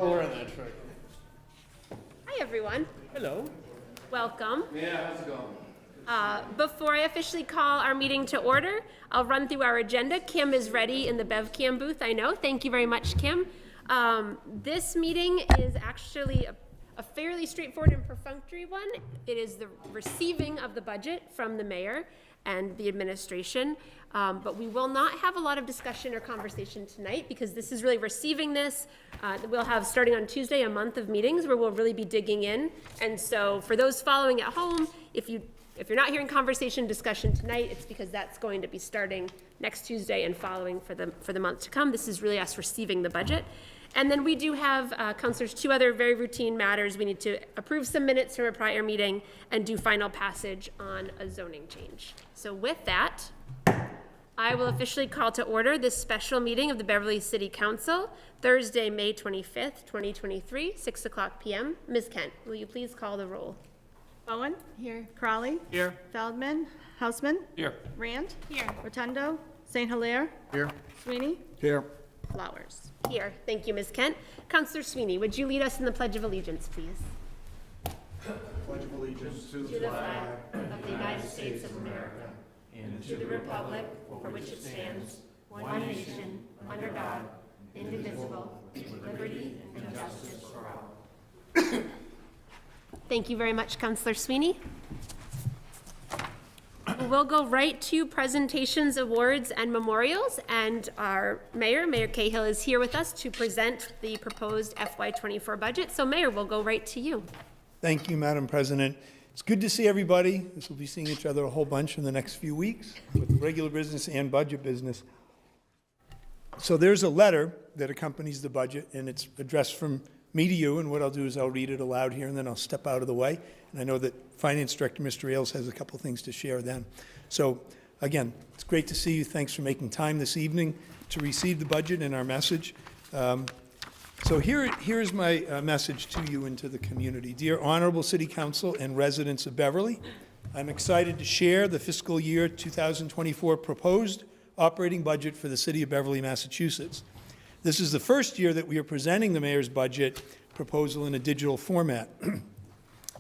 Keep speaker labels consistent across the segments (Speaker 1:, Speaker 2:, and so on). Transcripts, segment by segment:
Speaker 1: We're in that truck.
Speaker 2: Hi, everyone.
Speaker 1: Hello.
Speaker 2: Welcome.
Speaker 1: Yeah, how's it going?
Speaker 2: Before I officially call our meeting to order, I'll run through our agenda. Kim is ready in the BevCam booth, I know. Thank you very much, Kim. This meeting is actually a fairly straightforward and perfunctory one. It is the receiving of the budget from the mayor and the administration, but we will not have a lot of discussion or conversation tonight because this is really receiving this. We'll have, starting on Tuesday, a month of meetings where we'll really be digging in. And so for those following at home, if you're not hearing conversation discussion tonight, it's because that's going to be starting next Tuesday and following for the month to come. This is really us receiving the budget. And then we do have, councilors, two other very routine matters. We need to approve some minutes from a prior meeting and do final passage on a zoning change. So with that, I will officially call to order this special meeting of the Beverly City Council, Thursday, May 25th, 2023, 6 o'clock p.m. Ms. Kent, will you please call the roll?
Speaker 3: Bowen? Here. Crowley?
Speaker 1: Here.
Speaker 3: Feldman? Hausman?
Speaker 1: Here.
Speaker 3: Rand?
Speaker 2: Here.
Speaker 3: Rotundo? St. Hilaire?
Speaker 1: Here.
Speaker 3: Sweeney?
Speaker 1: Here.
Speaker 3: Flowers.
Speaker 2: Here. Thank you, Ms. Kent. Councilor Sweeney, would you lead us in the Pledge of Allegiance, please?
Speaker 4: Pledge of allegiance to
Speaker 2: To the flag of the United States of America and to the republic for which it stands, one nation, under God, indivisible, with liberty and justice for all. Thank you very much, Councilor Sweeney. We'll go right to presentations, awards, and memorials, and our Mayor Cahill, is here with us to present the proposed FY24 budget. So Mayor, we'll go right to you.
Speaker 4: Thank you, Madam President. It's good to see everybody. This will be seeing each other a whole bunch in the next few weeks with regular business and budget business. So there's a letter that accompanies the budget, and it's addressed from me to you, and what I'll do is I'll read it aloud here, and then I'll step out of the way. And I know that Finance Director Mr. Ailes has a couple things to share then. So again, it's great to see you. Thanks for making time this evening to receive the budget and our message. So here's my message to you and to the community. Dear Honorable City Council and residents of Beverly, I'm excited to share the fiscal year 2024 proposed operating budget for the City of Beverly, Massachusetts. This is the first year that we are presenting the mayor's budget proposal in a digital format.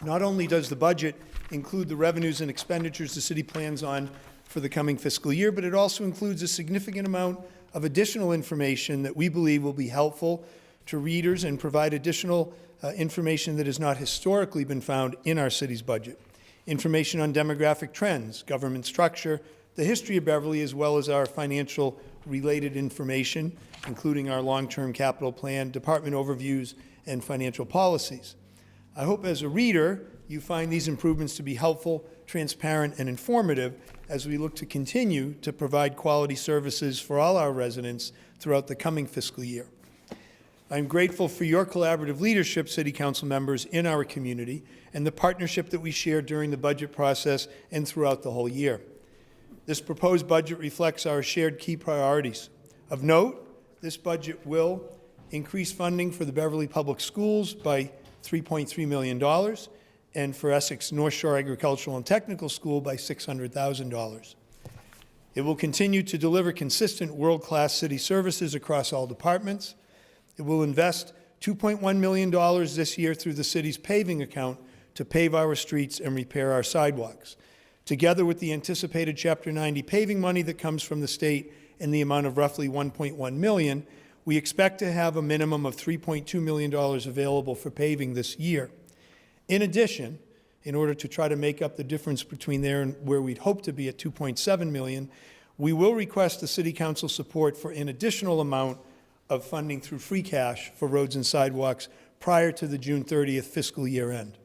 Speaker 4: Not only does the budget include the revenues and expenditures the city plans on for the coming fiscal year, but it also includes a significant amount of additional information that we believe will be helpful to readers and provide additional information that has not historically been found in our city's budget. Information on demographic trends, government structure, the history of Beverly, as well as our financial related information, including our long-term capital plan, department overviews, and financial policies. I hope as a reader, you find these improvements to be helpful, transparent, and informative as we look to continue to provide quality services for all our residents throughout the coming fiscal year. I'm grateful for your collaborative leadership, City Council members, in our community, and the partnership that we shared during the budget process and throughout the whole year. This proposed budget reflects our shared key priorities. Of note, this budget will increase funding for the Beverly Public Schools by $3.3 million, and for Essex North Shore Agricultural and Technical School by $600,000. It will continue to deliver consistent world-class city services across all departments. It will invest $2.1 million this year through the city's paving account to pave our streets and repair our sidewalks. Together with the anticipated Chapter 90 paving money that comes from the state in the amount of roughly $1.1 million, we expect to have a minimum of $3.2 million available for paving this year. In addition, in order to try to make up the difference between there and where we'd hope to be at $2.7 million, we will request the City Council support for an additional amount of funding through free cash for roads and sidewalks prior to the June 30th fiscal year end.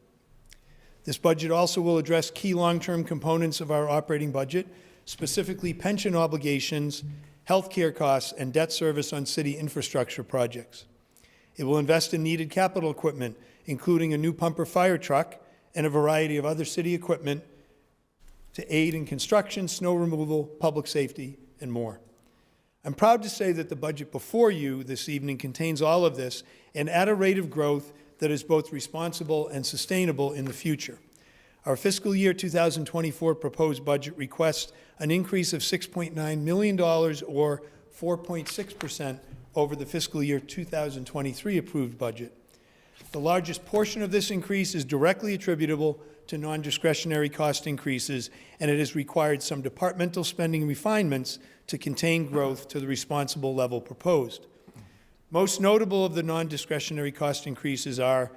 Speaker 4: This budget also will address key long-term components of our operating budget, specifically pension obligations, health care costs, and debt service on city infrastructure projects. It will invest in needed capital equipment, including a new pumper fire truck and a variety of other city equipment to aid in construction, snow removal, public safety, and more. I'm proud to say that the budget before you this evening contains all of this and at a rate of growth that is both responsible and sustainable in the future. Our fiscal year 2024 proposed budget requests an increase of $6.9 million or 4.6% over the fiscal year 2023 approved budget. The largest portion of this increase is directly attributable to non-discretionary cost increases, and it has required some departmental spending refinements to contain growth to the responsible level proposed. Most notable of the non-discretionary cost increases are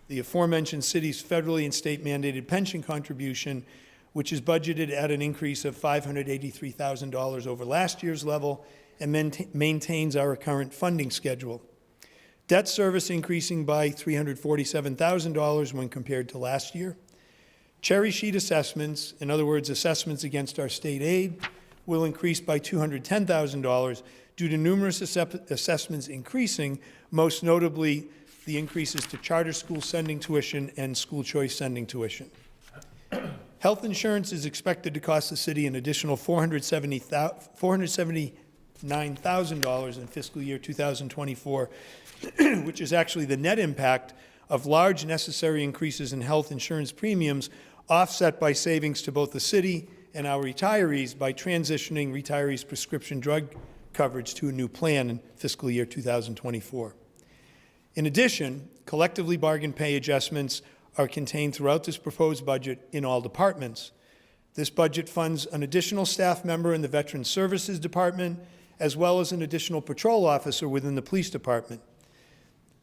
Speaker 4: the aforementioned city's federally and state mandated pension contribution, which is budgeted at an increase of $583,000 over last year's level and maintains our current funding schedule. Debt service increasing by $347,000 when compared to last year. Cherry sheet assessments, in other words, assessments against our state aid, will increase by $210,000 due to numerous assessments increasing, most notably the increases to charter school sending tuition and school choice sending tuition. Health insurance is expected to cost the city an additional $479,000 in fiscal year 2024, which is actually the net impact of large necessary increases in health insurance premiums, offset by savings to both the city and our retirees by transitioning retirees' prescription drug coverage to a new plan in fiscal year 2024. In addition, collectively bargained pay adjustments are contained throughout this proposed budget in all departments. This budget funds an additional staff member in the Veterans Services Department, as well as an additional patrol officer within the Police Department.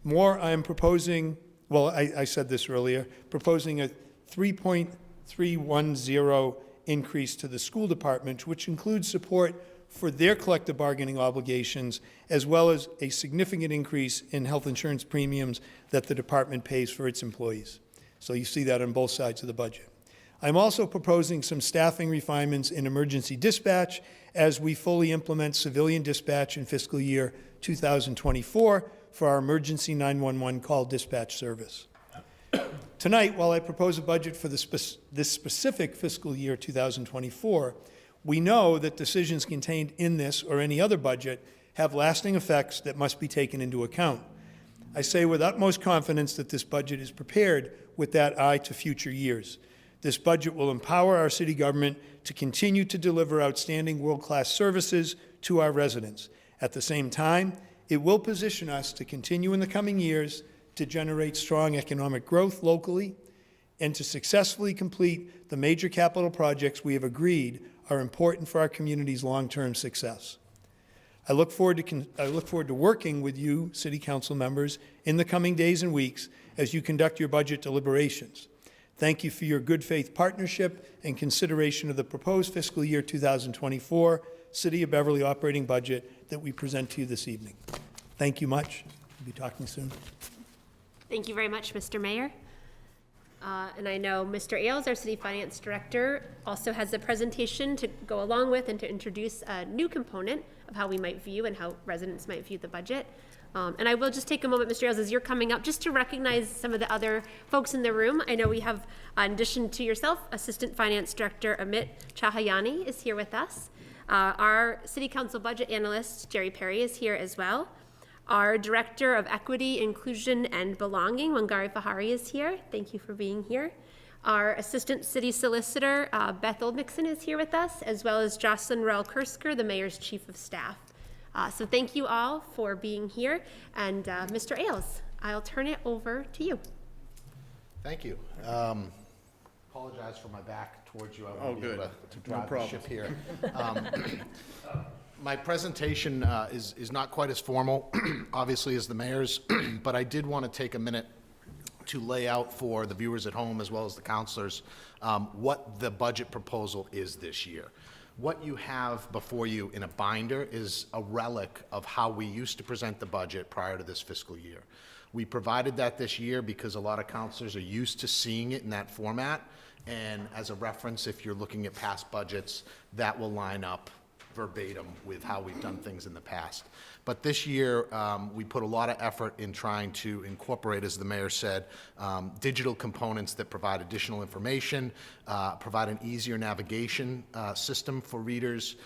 Speaker 4: More, I am proposing, well, I said this earlier, proposing a 3.310 increase to the school department, which includes support for their collective bargaining obligations, as well as a significant increase in health insurance premiums that the department pays for its employees. So you see that on both sides of the budget. I'm also proposing some staffing refinements in emergency dispatch as we fully implement civilian dispatch in fiscal year 2024 for our emergency 911 call dispatch service. Tonight, while I propose a budget for this specific fiscal year 2024, we know that decisions contained in this or any other budget have lasting effects that must be taken into account. I say with utmost confidence that this budget is prepared with that eye to future years. This budget will empower our city government to continue to deliver outstanding world-class services to our residents. At the same time, it will position us to continue in the coming years to generate strong economic growth locally and to successfully complete the major capital projects we have agreed are important for our community's long-term success. I look forward to working with you, City Council members, in the coming days and weeks as you conduct your budget deliberations. Thank you for your good faith partnership and consideration of the proposed fiscal year 2024 City of Beverly operating budget that we present to you this evening. Thank you much. We'll be talking soon.
Speaker 2: Thank you very much, Mr. Mayor. And I know Mr. Ailes, our City Finance Director, also has a presentation to go along with and to introduce a new component of how we might view and how residents might view the budget. And I will just take a moment, Mr. Ailes, as you're coming up, just to recognize some of the other folks in the room. I know we have, in addition to yourself, Assistant Finance Director Amit Chahayani is here with us. Our City Council Budget Analyst, Jerry Perry, is here as well. Our Director of Equity, Inclusion, and Belonging, Wangari Fahari, is here. Thank you for being here. Our Assistant City Solicitor, Beth Oldnixon, is here with us, as well as Jocelyn Rell-Kursker, the Mayor's Chief of Staff. So thank you all for being here. And Mr. Ailes, I'll turn it over to you.
Speaker 5: Thank you. Apologize for my back towards you. I
Speaker 1: Oh,
Speaker 5: won't be
Speaker 1: good.
Speaker 5: able to drive the
Speaker 1: problem.
Speaker 5: ship here. My presentation is not quite as formal, obviously, as the mayor's, but I did want to take a minute to lay out for the viewers at home as well as the counselors what the budget proposal is this year. What you have before you in a binder is a relic of how we used to present the budget prior to this fiscal year. We provided that this year because a lot of counselors are used to seeing it in that format, and as a reference, if you're looking at past budgets, that will line up verbatim with how we've done things in the past. But this year, we put a lot of effort in trying to incorporate, as the mayor said, digital components that provide additional information, provide an easier navigation system for readers,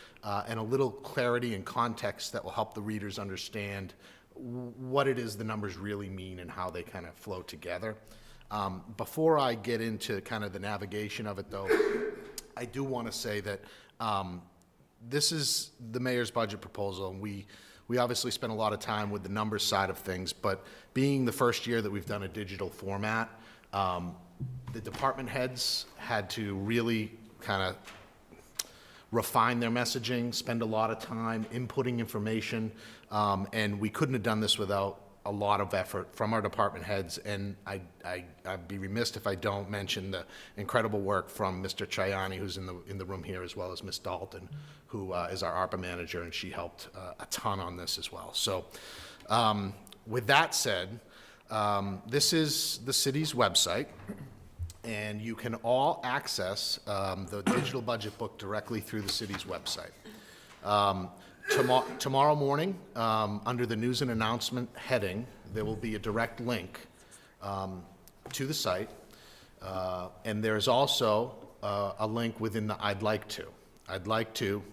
Speaker 5: and a little clarity and context that will help the readers understand what it is the numbers really mean and how they kind of flow together. Before I get into kind of the navigation of it, though, I do want to say that this is the mayor's budget proposal, and we we obviously spent a lot of time with the numbers side of things, but being the first year that we've done a digital format, the department heads had to really kind of refine their messaging, spend a lot of time inputting information, and we couldn't have done this without a lot of effort from our department heads, and I'd be remiss if I don't mention the incredible work from Mr. Chayani, who's in the room here, as well as Ms. Dalton, who is our ARPA manager, and she helped a ton on this as well. So with that said, this is the city's website, and you can all access the digital budget book directly through the city's website. Tomorrow morning, under the news and announcement heading, there will be a direct link to the site, and there's also a link within the I'd like to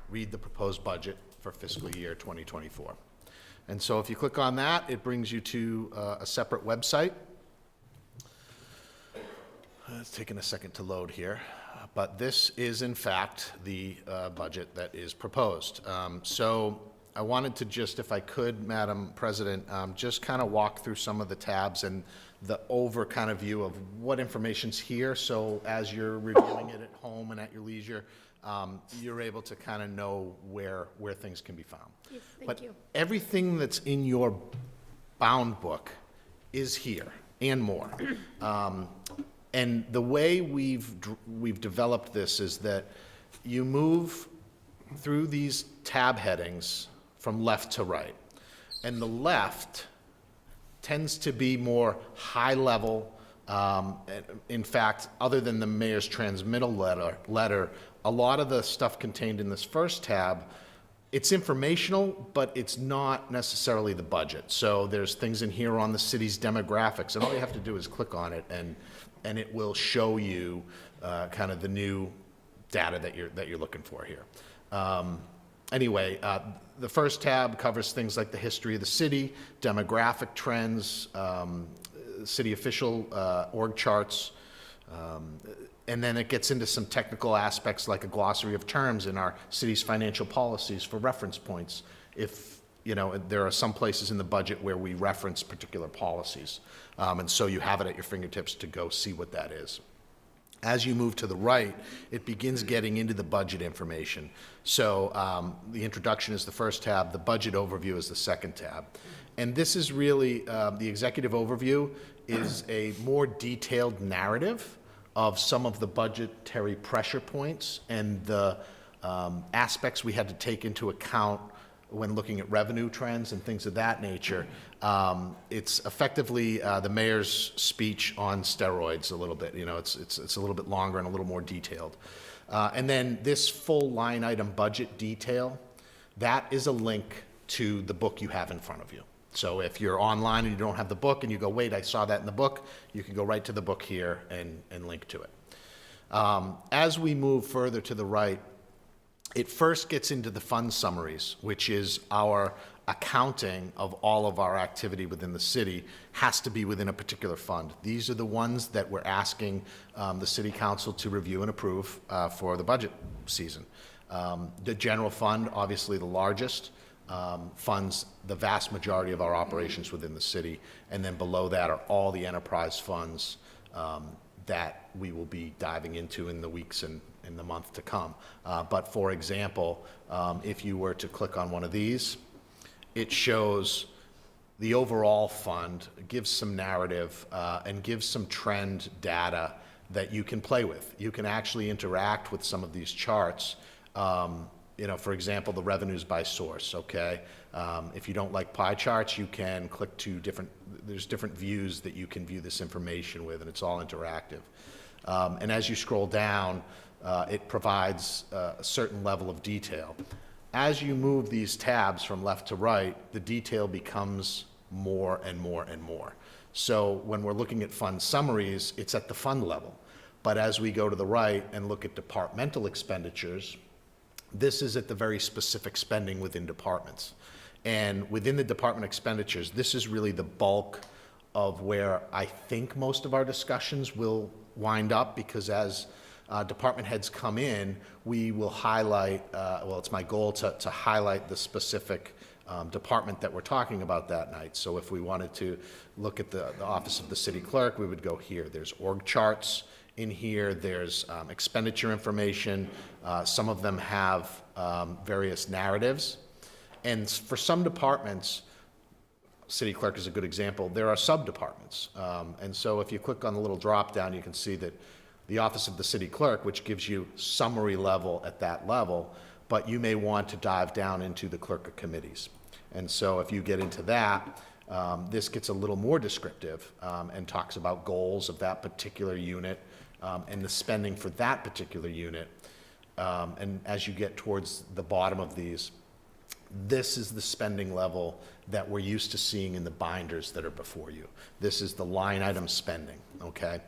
Speaker 5: read the proposed budget for fiscal year 2024. And so if you click on that, it brings you to a separate website. It's taking a second to load here. But this is, in fact, the budget that is proposed. So I wanted to just, if I could, Madam President, just kind of walk through some of the tabs and the over kind of view of what information's here. So as you're reviewing it at home and at your leisure, you're able to kind of know where things can be found.
Speaker 2: Yes,
Speaker 5: but
Speaker 2: thank you.
Speaker 5: everything that's in your bound book is here and more. And the way we've developed this is that you move through these tab headings from left to right. And the left tends to be more high level. In fact, other than the mayor's transmittal letter, a lot of the stuff contained in this first tab, it's informational, but it's not necessarily the budget. So there's things in here on the city's demographics, and all you have to do is click on it, and it will show you kind of the new data that you're looking for here. Anyway, the first tab covers things like the history of the city, demographic trends, city official org charts, and then it gets into some technical aspects like a glossary of terms in our city's financial policies for reference points. If there are some places in the budget where we reference particular policies. And so you have it at your fingertips to go see what that is. As you move to the right, it begins getting into the budget information. So the introduction is the first tab, the budget overview is the second tab. And this is really, the executive overview is a more detailed narrative of some of the budgetary pressure points and the aspects we had to take into account when looking at revenue trends and things of that nature. It's effectively the mayor's speech on steroids a little bit. It's a little bit longer and a little more detailed. And then this full line item budget detail, that is a link to the book you have in front of you. So if you're online and you don't have the book and you go, wait, I saw that in the book, you can go right to the book here and link to it. As we move further to the right, it first gets into the fund summaries, which is our accounting of all of our activity within the city has to be within a particular fund. These are the ones that we're asking the city council to review and approve for the budget season. The general fund, obviously the largest, funds the vast majority of our operations within the city, and then below that are all the enterprise funds that we will be diving into in the weeks and in the month to come. But for example, if you were to click on one of these, it shows the overall fund, gives some narrative, and gives some trend data that you can play with. You can actually interact with some of these charts. For example, the revenues by source, okay? If you don't like pie charts, you can click to there's different views that you can view this information with, and it's all interactive. And as you scroll down, it provides a certain level of detail. As you move these tabs from left to right, the detail becomes more and more and more. So when we're looking at fund summaries, it's at the fund level. But as we go to the right and look at departmental expenditures, this is at the very specific spending within departments. And within the department expenditures, this is really the bulk of where I think most of our discussions will wind up, because as department heads come in, we will highlight, well, it's my goal to highlight the specific department that we're talking about that night. So if we wanted to look at the office of the city clerk, we would go here. There's org charts in here. There's expenditure information. Some of them have various narratives. And for some departments, city clerk is a good example, there are sub-departments. And so if you click on the little drop down, you can see that the office of the city clerk, which gives you summary level at that level, but you may want to dive down into the clerk of committees. And so if you get into that, this gets a little more descriptive and talks about goals of that particular unit and the spending for that particular unit. And as you get towards the bottom of these, this is the spending level that we're used to seeing in the binders that are before you. This is the line item spending, okay?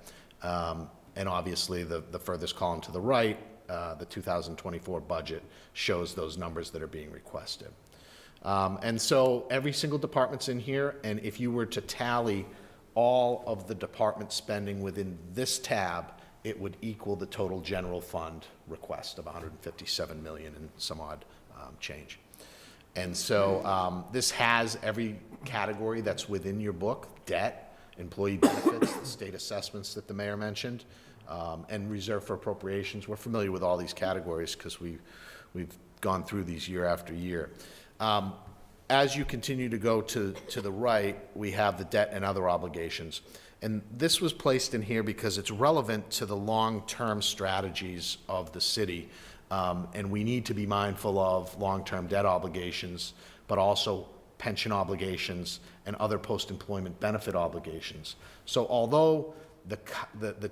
Speaker 5: And obviously, the furthest column to the right, the 2024 budget, shows those numbers that are being requested. And so every single department's in here, and if you were to tally all of the department spending within this tab, it would equal the total general fund request of 157 million and some odd change. And so this has every category that's within your book: debt, employee benefits, the state assessments that the mayor mentioned, and reserve for appropriations. We're familiar with all these categories because we've gone through these year after year. As you continue to go to the right, we have the debt and other obligations. And this was placed in here because it's relevant to the long-term strategies of the city. And we need to be mindful of long-term debt obligations, but also pension obligations and other post-employment benefit obligations. So although the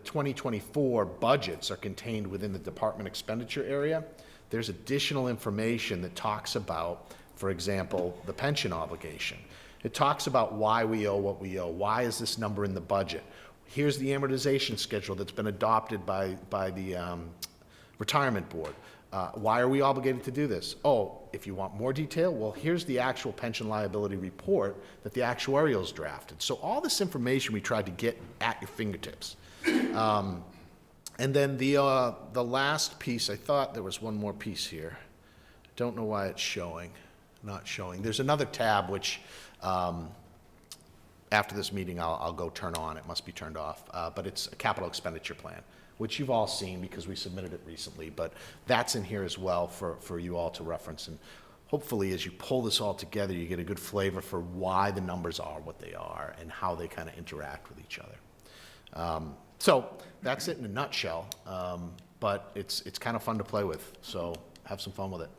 Speaker 5: 2024 budgets are contained within the department expenditure area, there's additional information that talks about, for example, the pension obligation. It talks about why we owe what we owe. Why is this number in the budget? Here's the amortization schedule that's been adopted by the retirement board. Why are we obligated to do this? Oh, if you want more detail, well, here's the actual pension liability report that the actuarials drafted. So all this information we tried to get at your fingertips. And then the last piece, I thought there was one more piece here. Don't know why it's not showing. There's another tab which, after this meeting, I'll go turn on. It must be turned off. But it's a capital expenditure plan, which you've all seen because we submitted it recently. But that's in here as well for you all to reference. And hopefully, as you pull this all together, you get a good flavor for why the numbers are what they are and how they kind of interact with each other. So that's it in a nutshell. But it's kind of fun to play with. So have some fun with it.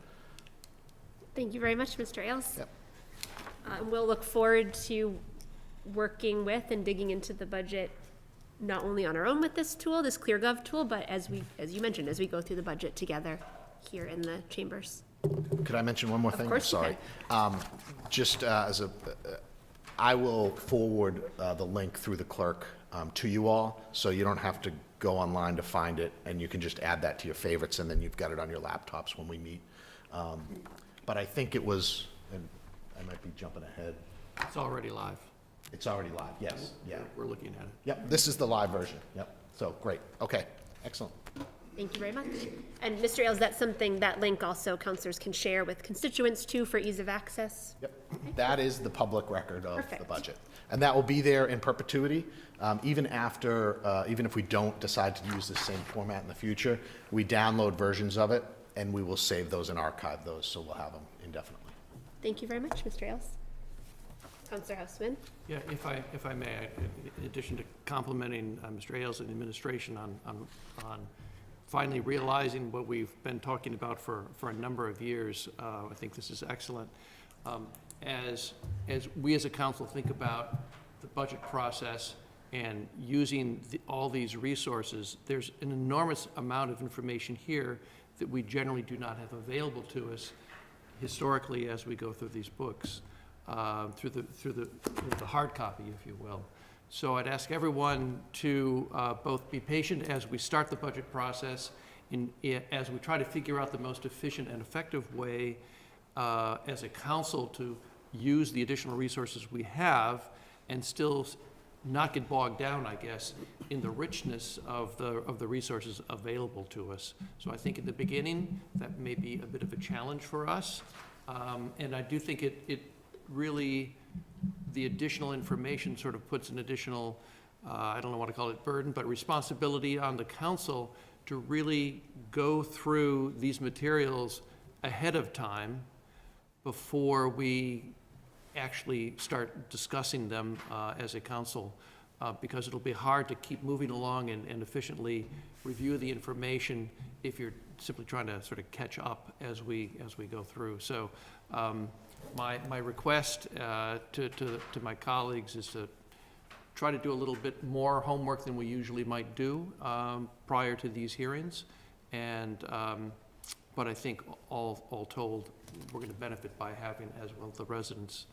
Speaker 2: Thank you very much, Mr. Ailes.
Speaker 5: Yep.
Speaker 2: We'll look forward to working with and digging into the budget, not only on our own with this tool, this ClearGov tool, but as you mentioned, as we go through the budget together here in the chambers.
Speaker 5: Could I mention one more thing?
Speaker 2: Of course you
Speaker 5: Sorry. Just I will forward the link through the clerk to you all, so you don't have to go online to find it, and you can just add that to your favorites, and then you've got it on your laptops when we meet. But I think it was, and I might be jumping ahead.
Speaker 1: It's already live.
Speaker 5: It's already live, yes, yeah.
Speaker 1: We're looking at it.
Speaker 5: Yep, this is the live version, yep. So, great, okay, excellent.
Speaker 2: Thank you very much. And Mr. Ailes, that's something, that link also counselors can share with constituents too for ease of access?
Speaker 5: Yep, that is the public record of
Speaker 2: Perfect.
Speaker 5: the budget. And that will be there in perpetuity, even after, even if we don't decide to use the same format in the future, we download versions of it, and we will save those and archive those, so we'll have them indefinitely.
Speaker 2: Thank you very much, Mr. Ailes. Counselor Houseman?
Speaker 1: Yeah, if I may, in addition to complimenting Mr. Ailes and the administration on finally realizing what we've been talking about for a number of years, I think this is excellent. As we as a council think about the budget process and using all these resources, there's an enormous amount of information here that we generally do not have available to us historically as we go through these books, through the hard copy, if you will. So I'd ask everyone to both be patient as we start the budget process, as we try to figure out the most efficient and effective way as a council to use the additional resources we have and still not get bogged down, I guess, in the richness of the resources available to us. So I think at the beginning, that may be a bit of a challenge for us. And I do think it really, the additional information sort of puts an additional, I don't know what to call it, burden, but responsibility on the council to really go through these materials ahead of time before we actually start discussing them as a council, because it'll be hard to keep moving along and efficiently review the information if you're simply trying to sort of catch up as we go through. So my request to my colleagues is to try to do a little bit more homework than we usually might do prior to these hearings. And but I think all told, we're going to benefit by having, as well as the residents,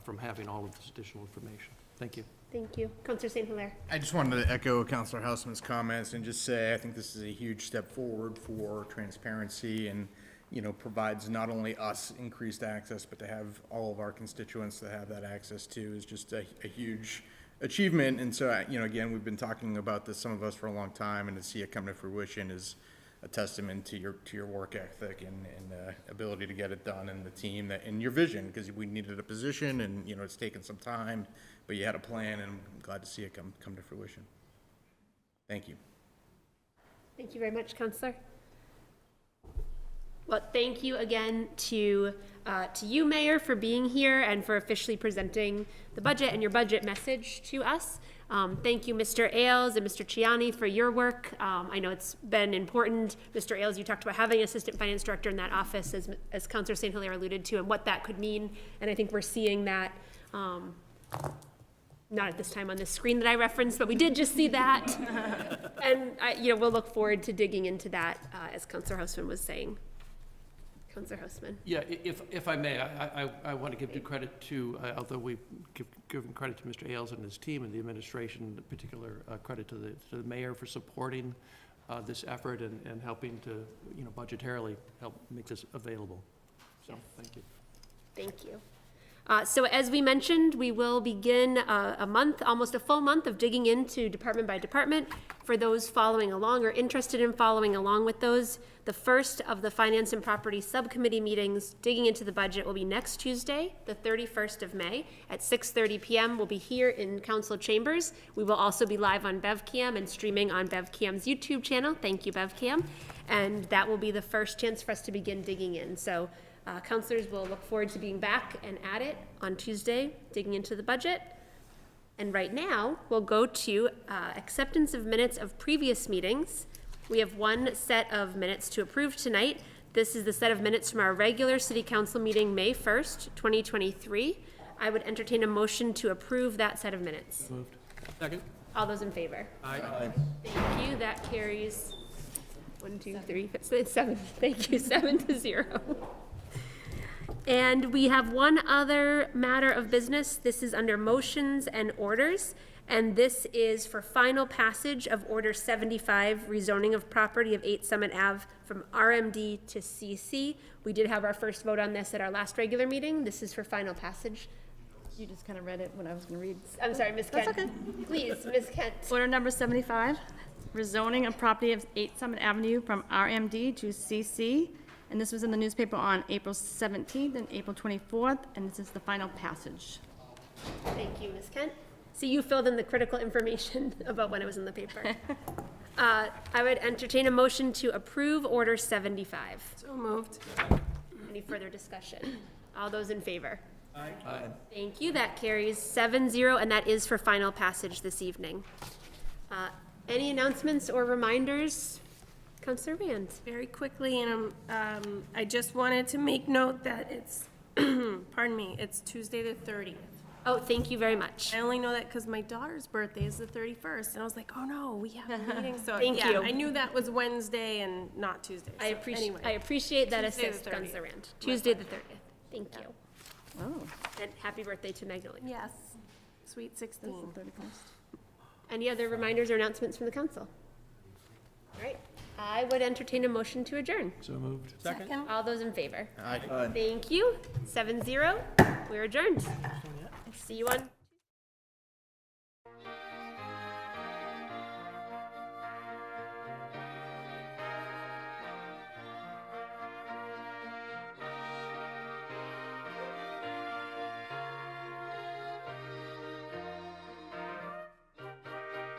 Speaker 1: from having all of this additional information. Thank you.
Speaker 2: Thank you. Counselor St. Hilaire.
Speaker 6: I just wanted to echo Councilor Houseman's comments and just say I think this is a huge step forward for transparency and, provides not only us increased access, but to have all of our constituents to have that access to is just a huge achievement. And so, again, we've been talking about this, some of us, for a long time, and to see it come to fruition is a testament to your work ethic and ability to get it done, and the team and your vision, because we needed a position, and it's taken some time, but you had a plan, and I'm glad to see it come to fruition. Thank you.
Speaker 2: Thank you very much, Counselor. Well, thank you again to you, Mayor, for being here and for officially presenting the budget and your budget message to us. Thank you, Mr. Ailes and Mr. Ciani, for your work. I know it's been important. Mr. Ailes, you talked about having an assistant finance director in that office, as Councilor St. Hilaire alluded to, and what that could mean. And I think we're seeing that, not at this time on this screen that I referenced, but we did just see that. And we'll look forward to digging into that, as Councilor Houseman was saying. Councilor Houseman.
Speaker 1: Yeah, if I may, I want to give due credit to, although we've given credit to Mr. Ailes and his team and the administration, in particular credit to the mayor for supporting this effort and helping to, budgetarily help make this available. So, thank you.
Speaker 2: Thank you. So as we mentioned, we will begin a month, almost a full month of digging into department by department. For those following along or interested in following along with those, the first of the Finance and Property Subcommittee meetings digging into the budget will be next Tuesday, the 31st of May at 6:30 p.m. We'll be here in Council Chambers. We will also be live on BevCam and streaming on BevCam's YouTube channel. Thank you, BevCam. And that will be the first chance for us to begin digging in. So councilors will look forward to being back and at it on Tuesday, digging into the budget. And right now, we'll go to acceptance of minutes of previous meetings. We have one set of minutes to approve tonight. This is the set of minutes from our regular city council meeting, May 1st, 2023. I would entertain a motion to approve that set of minutes.
Speaker 1: Moved. Second.
Speaker 2: All those in favor?
Speaker 1: Aye.
Speaker 2: Thank you. That carries 1, 2, 3, 4, 7. Thank you, 7-0. And we have one other matter of business. This is under motions and orders, and this is for final passage of Order 75, rezoning of property of 8 Summit Ave from RMD to CC. We did have our first vote on this at our last regular meeting. This is for final passage.
Speaker 3: You just kind of read it when I was going to read.
Speaker 2: I'm sorry, Ms. Kent.
Speaker 3: That's okay.
Speaker 2: Please, Ms. Kent.
Speaker 3: Order number 75, rezoning of property of 8 Summit Avenue from RMD to CC. And this was in the newspaper on April 17th and April 24th, and this is the final passage.
Speaker 2: Thank you, Ms. Kent. So you filled in the critical information about when it was in the paper. I would entertain a motion to approve Order 75.
Speaker 7: So moved.
Speaker 2: Any further discussion? All those in favor?
Speaker 1: Aye.
Speaker 2: Thank you. That carries 7-0, and that is for final passage this evening. Any announcements or reminders? Councilor Rand.
Speaker 7: Very quickly, and I just wanted to make note that it's, pardon me, it's Tuesday the 30th.
Speaker 2: Oh, thank you very much.
Speaker 7: I only know that because my daughter's birthday is the 31st, and I was like, oh no, we have a meeting. So
Speaker 2: Thank
Speaker 7: yeah,
Speaker 2: you.
Speaker 7: I knew that was Wednesday and not Tuesday.
Speaker 2: I appreciate that
Speaker 7: Tuesday the
Speaker 2: assist,
Speaker 7: 30th.
Speaker 2: Councilor Rand. Tuesday the 30th. Thank you.
Speaker 3: Oh,
Speaker 2: And happy birthday to Magnolia.
Speaker 7: Yes, sweet 16.
Speaker 3: that's the 31st.
Speaker 2: Any other reminders or announcements from the council? All right. I would entertain a motion to adjourn.
Speaker 1: So moved.
Speaker 7: Second.
Speaker 2: All those in favor?
Speaker 6: Aye.
Speaker 2: Thank you. 7-0. We're adjourned. See you on